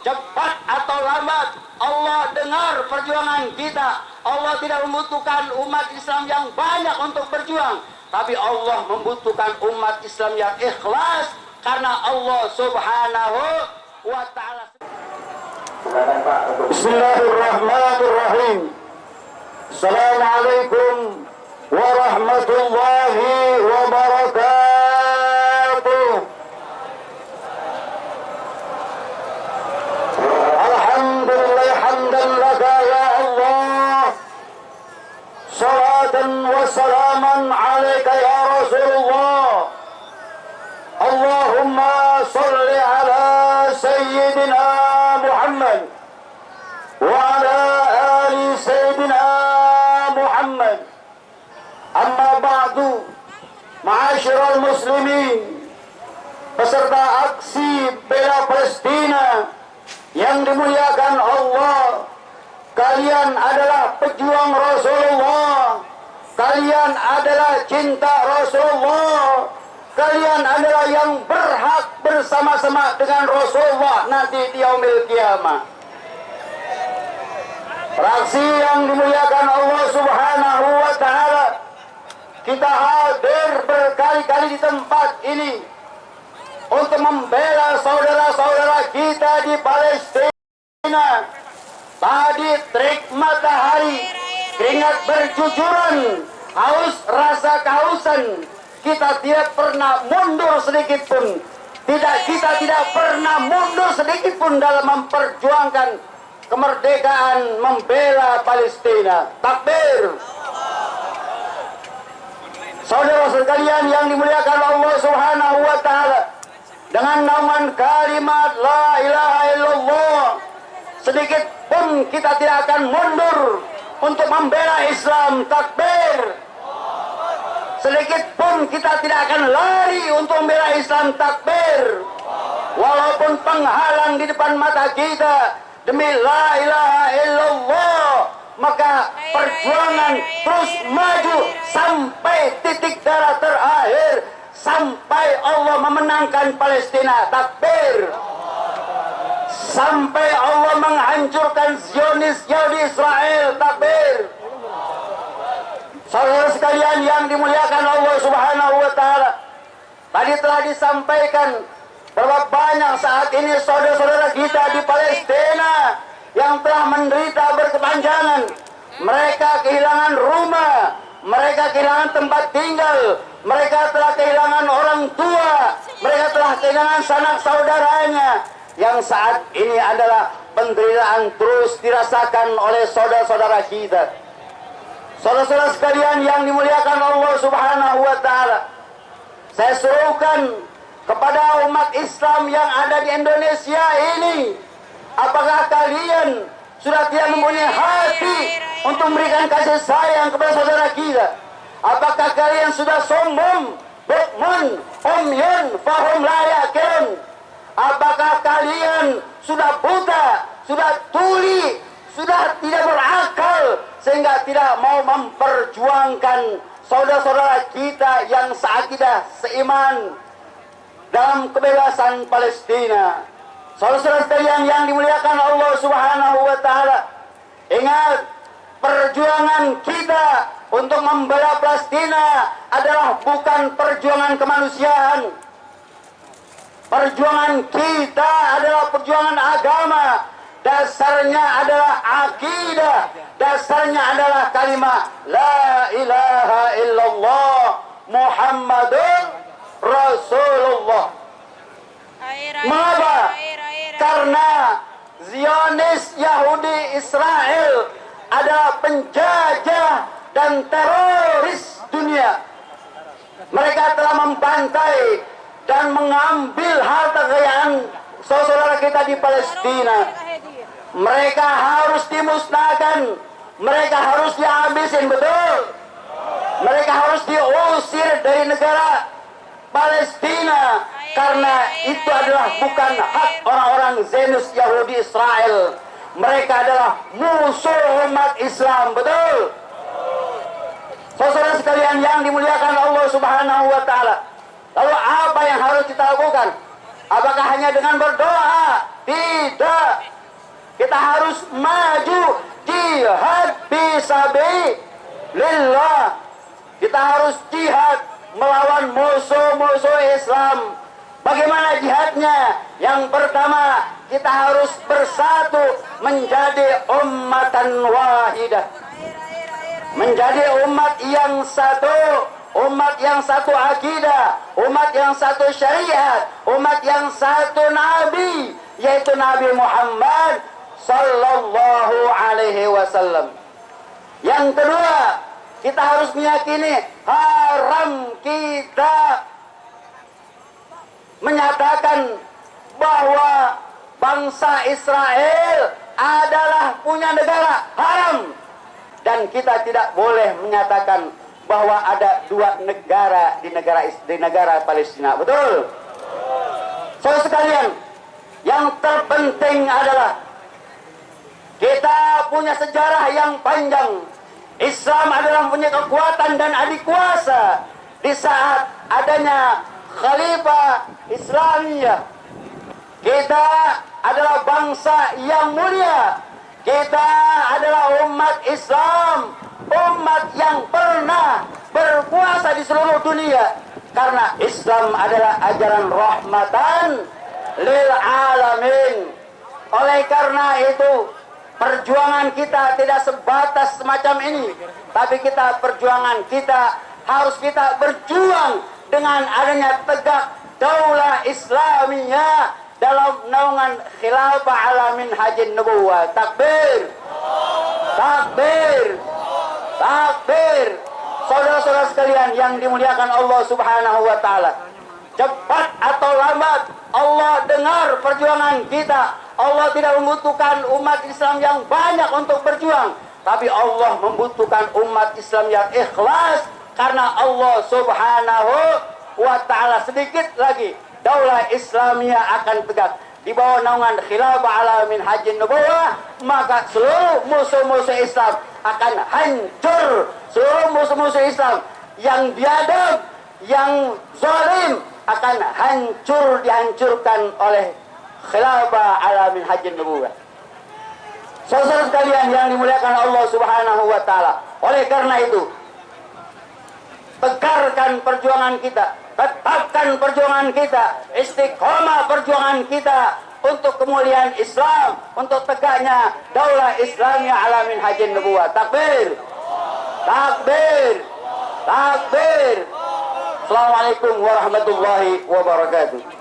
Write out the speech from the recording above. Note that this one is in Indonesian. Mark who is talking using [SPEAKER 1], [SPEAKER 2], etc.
[SPEAKER 1] cepat atau lambat Allah dengar perjuangan kita. Allah tidak membutuhkan umat Islam yang banyak untuk berjuang, tapi Allah membutuhkan umat Islam yang ikhlas karena Allah Subhanahu wa ta'ala. Bismillahirrahmanirrahim. Assalamualaikum warahmatullahi wabarakatuh. Alhamdulillah hamdan laka ya Allah, salatan wa salaman alaika ya Rasulullah. Allahumma salli ala sayyidina Muhammad wa ala ali sayyidina Muhammad. Amma ba'du, ma'asyiral muslimin, peserta aksi bela Palestina yang dimuliakan Allah. Kalian adalah pejuang Rasulullah, kalian adalah cinta Rasulullah, kalian adalah yang berhak bersama-sama dengan Rasulullah nanti di yaumil kiamah. Fraksi yang dimuliakan Allah Subhanahu wa ta'ala, kita hadir berkali-kali di tempat ini untuk membela saudara-saudara kita di Palestina. Tadi terik matahari, keringat bercucuran, haus rasa kehausan, kita tidak pernah mundur sedikit pun. Kita tidak pernah mundur sedikit pun dalam memperjuangkan kemerdekaan, membela Palestina. Takbir. Saudara-saudara sekalian yang dimuliakan Allah Subhanahu wa ta'ala, dengan naungan kalimat la ilaha illallah, sedikit pun kita tidak akan mundur untuk membela Islam. Takbir. Sedikit pun kita tidak akan lari untuk membela Islam. Takbir. Walaupun penghalang di depan mata kita, demi la ilaha illallah, maka perjuangan terus maju sampai titik darah terakhir, sampai Allah memenangkan Palestina. Takbir. Sampai Allah menghancurkan Zionis Yahudi Israel. Takbir. Saudara sekalian yang dimuliakan Allah Subhanahu wa ta'ala, tadi telah disampaikan bahwa banyak saat ini saudara-saudara kita di Palestina yang telah menderita berkepanjangan. Mereka kehilangan rumah, mereka kehilangan tempat tinggal, mereka telah kehilangan orang tua, mereka telah kehilangan sanak saudaranya. Yang saat ini adalah penderitaan terus dirasakan oleh saudara-saudara kita. Saudara-saudara sekalian yang dimuliakan Allah Subhanahu wa ta'ala, saya serukan kepada umat Islam yang ada di Indonesia ini, apakah kalian sudah tidak mempunyai hati untuk memberikan kasih sayang kepada saudara kita? Apakah kalian sudah sombong, bukmun, umyun, fahum la yaqilun? Apakah kalian sudah buta, sudah tuli, sudah tidak berakal, sehingga tidak mau memperjuangkan saudara-saudara kita yang seakidah, seiman dalam kebebasan Palestina? Saudara-saudara sekalian yang dimuliakan Allah Subhanahu wa ta'ala, ingat, perjuangan kita untuk membela Palestina adalah bukan perjuangan kemanusiaan. Perjuangan kita adalah perjuangan agama. Dasarnya adalah akidah, dasarnya adalah kalimat la ilaha illallah Muhammadun Rasulullah. Mengapa? Karena Zionis Yahudi Israel adalah penjajah dan teroris dunia. Mereka telah membantai dan mengambil harta kekayaan saudara kita di Palestina. Mereka harus dimusnahkan, mereka harus dihabisin, betul. Mereka harus diusir dari negara Palestina, karena itu adalah bukan hak orang-orang Zionis Yahudi Israel. Mereka adalah musuh umat Islam, betul. Saudara sekalian yang dimuliakan Allah Subhanahu wa ta'ala, lalu apa yang harus kita lakukan? Apakah hanya dengan berdoa? Tidak. kita harus maju jihad fisabilillah. Kita harus jihad melawan musuh-musuh Islam. Bagaimana jihadnya? Yang pertama, kita harus bersatu menjadi ummatan wahidah, menjadi umat yang satu, umat yang satu akidah, umat yang satu syariat, umat yang satu nabi, yaitu Nabi Muhammad sallallahu alaihi wasallam. Yang kedua, kita harus meyakini haram kita menyatakan bahwa bangsa Israel adalah punya negara, haram. Dan kita tidak boleh menyatakan bahwa ada dua negara di negara Palestina. Betul? Saudara sekalian, yang terpenting adalah kita punya sejarah yang panjang. Islam adalah punya kekuatan dan adik kuasa di saat adanya Khalifah Islamiyah. Kita adalah bangsa yang mulia. Kita adalah umat Islam, umat yang pernah berkuasa di seluruh dunia. Karena Islam adalah ajaran rahmatan lil alamin. Oleh karena itu, perjuangan kita tidak sebatas semacam ini, tapi perjuangan kita harus kita berjuang dengan adanya tegak daulah Islamiyah dalam naungan khilafah ala minhajin nubuwah. Takbir, takbir, takbir. Saudara-saudara sekalian yang dimuliakan Allah Subhanahu wa taala, cepat atau lambat Allah dengar perjuangan kita. Allah tidak membutuhkan umat Islam yang banyak untuk berjuang, tapi Allah membutuhkan umat Islam yang ikhlas, karena Allah Subhanahu wa ta'ala sedikit lagi daulah Islamiyah akan tegak di bawah naungan khilafah ala minhajin nubuwah. Maka seluruh musuh-musuh Islam akan hancur. Seluruh musuh-musuh Islam yang biadab, yang zalim akan dihancurkan oleh khilafah ala minhajin nubuwah. Saudara sekalian yang dimuliakan Allah Subhanahu wa taala, oleh karena itu tegarkan perjuangan kita, tetapkan perjuangan kita, istiqomah perjuangan kita untuk kemuliaan Islam, untuk tegaknya daulah Islamiyah ala minhajin nubuwah. Takbir, takbir, takbir. Assalamualaikum warahmatullahi wabarakatuh.